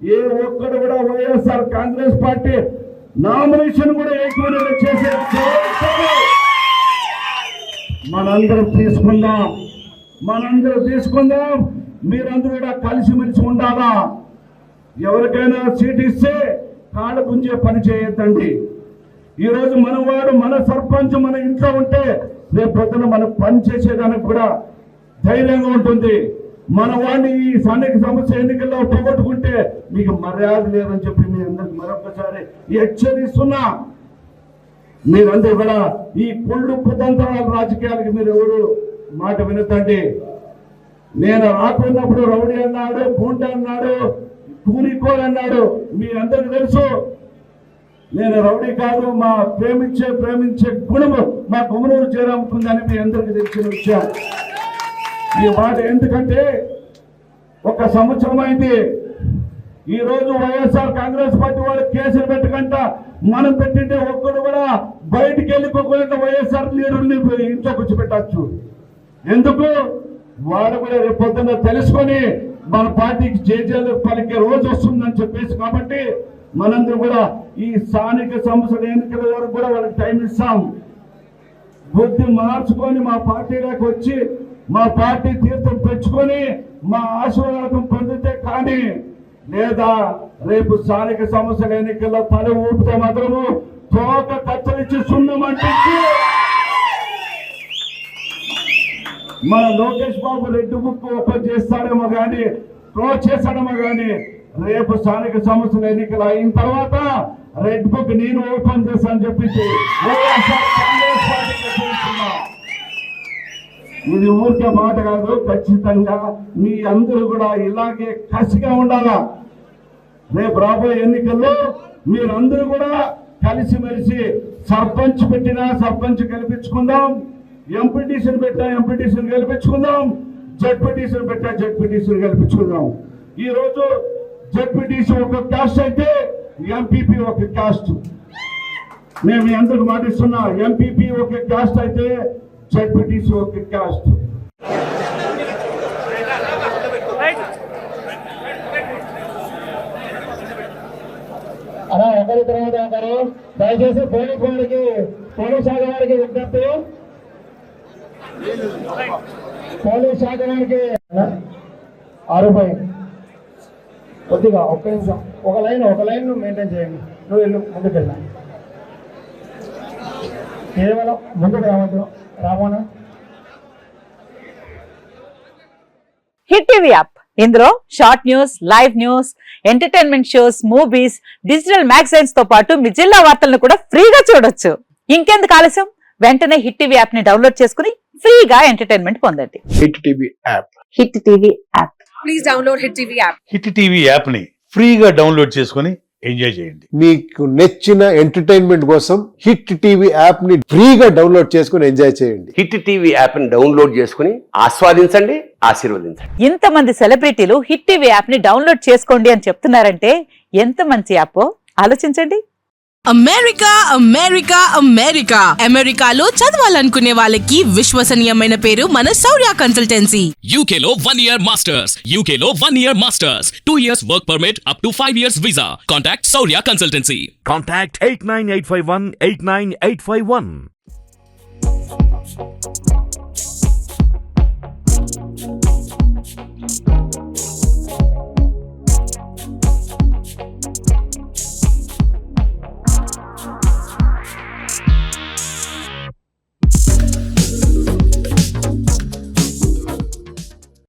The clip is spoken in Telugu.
ఏ ఒక్కడు కూడా వైఎస్ఆర్ కాంగ్రెస్ పార్టీ నామినేషన్ కూడా ఎక్కువ చేసే మనందరం తీసుకుందాం. మీరందరూ కూడా కలిసిమెలిసి ఉండాలా. ఎవరికైనా సీట్ ఇస్తే కాళ్ళ గుంజే పని చేయొద్దండి. ఈరోజు మనవాడు మన సర్పంచ్ మన ఇంట్లో ఉంటే రేపు పొద్దున మనం పని చేసేదానికి కూడా ధైర్యంగా ఉంటుంది. మన వాడిని ఈ స్థానిక సమస్య ఎన్నికల్లో పోగొట్టుకుంటే మీకు మర్యాద లేదని చెప్పి మీ అందరికి మరొకసారి హెచ్చరిస్తున్నా. మీరందరూ కూడా ఈ కుళ్ళు కుతంత్రాల రాజకీయాలకి మీరు ఎవరు మాట వినొద్దండి. నేను రాకున్నప్పుడు రౌడీ అన్నాడు, పూంట అన్నాడు, కూనికోలు అన్నాడు. మీ అందరికి తెలుసు నేను రౌడీ కాదు. మా ప్రేమించే గుణము మా గుమనూరు చేరాముకుందని మీ అందరికి తెలిసిన విషయం. ఈ మాట ఎందుకంటే 1 సంవత్సరం అయింది. ఈ రోజు వైఎస్ఆర్ కాంగ్రెస్ పార్టీ వాళ్ళు కేసులు పెట్టకుండా మనం పెట్టింటే ఒక్కడు కూడా బయటికి వెళ్ళిపోకుండా వైఎస్ఆర్ లీడర్ని ఇంట్లో కూర్చోబెట్టచ్చు. ఎందుకు? వాడు కూడా రేపు పొద్దున్న తెలుసుకొని మన పార్టీకి జేజేలు పలికే రోజు వస్తుందని చెప్పేసి కాబట్టి మనందరూ కూడా ఈ స్థానిక సంస్థల ఎన్నికల వరకు కూడా వాళ్ళకి టైం ఇస్తాం. బుద్ధి మార్చుకొని మా పార్టీలోకి వచ్చి మా పార్టీ తీర్థం పెంచుకొని మా ఆశీర్వాదం పొందితే కానీ లేదా రేపు స్థానిక సంస్థల ఎన్నికల్లో తల ఊపితే మాత్రము తోక కత్తరించి సున్నమంటే మన లోకేష్ బాబు రెడ్డి బుక్ ఓపెన్ చేస్తాడేమో కానీ క్లోజ్ చేస్తాడేమో కానీ రేపు స్థానిక సంస్థల ఎన్నికలు అయిన తర్వాత రెడ్ బుక్ నేను ఓపెన్ చేస్తానని చెప్పించి ఇది ఊరికే మాట కాదు. ఖచ్చితంగా మీ అందరూ కూడా ఇలాగే కసిగా ఉండాలా. రేపు రాబోయే ఎన్నికల్లో మీరందరూ కూడా కలిసిమెలిసి సర్పంచ్ పెట్టినా సర్పంచ్ గెలిపించుకుందాం, ఎంపీటీసీని పెట్టినా ఎంపీటీసీని గెలిపించుకుందాం, జడ్పీటీసీని పెట్టినా జడ్పీటీసీని గెలిపించుకుందాం. ఈ రోజు జడ్పీటీసీ ఒక క్యాస్ట్ అయితే ఎంపీపీ ఒక క్యాస్ట్. నేను మీ అందరికి మాటిస్తున్నా, ఎంపీపీ ఒక క్యాస్ట్ అయితే జడ్పీటీసీ ఒక క్యాస్ట్. అలా ఒకరి తర్వాత ఒకరు దయచేసి పోలీస్ శాఖ వారికి విజ్ఞప్తి. పోలీస్ శాఖ వారికి 60 కొద్దిగా ఒక్క నిమిషం ఒక లైన్ మెయింటైన్ చేయండి. నువ్వు వెళ్ళు, ముందుకు వెళ్ళా. కేవలం ముందుకు రావద్దు. Ramona hit TV app. ఇందులో short news, live news, entertainment shows, movies, digital magazines తో పాటు మీ జిల్లా వార్తలను కూడా ఫ్రీగా చూడొచ్చు. ఇంకెందుకు ఆలస్యం? వెంటనే హిట్ టీవీ యాప్ ని డౌన్లోడ్ చేసుకుని ఫ్రీగా ఎంటర్టైన్మెంట్ పొందండి. Hit TV app. Hit TV app. Please download hit TV app. Hit TV app ని ఫ్రీగా డౌన్లోడ్ చేసుకుని ఎంజాయ్ చేయండి. మీకు నచ్చిన ఎంటర్టైన్మెంట్ కోసం హిట్ టీవీ యాప్ ని ఫ్రీగా డౌన్లోడ్ చేసుకుని ఎంజాయ్ చేయండి. హిట్ టీవీ యాప్ ని డౌన్లోడ్ చేసుకుని ఆస్వాదించండి, ఆశీర్వదించండి. ఇంతమంది సెలబ్రిటీలు హిట్ టీవీ యాప్ ని డౌన్లోడ్ చేసుకోండి అని చెప్తున్నారంటే ఎంత మంచి యాప్ ఆలోచించండి. అమెరికాలో చదవాలనుకునే వాళ్ళకి విశ్వసనీయమైన పేరు మన శౌర్య కన్సల్టెన్సీ. UK లో 1 year masters, 2 years work permit up to 5 years visa. Contact Shaurya Consultancy. Contact 89851 89851.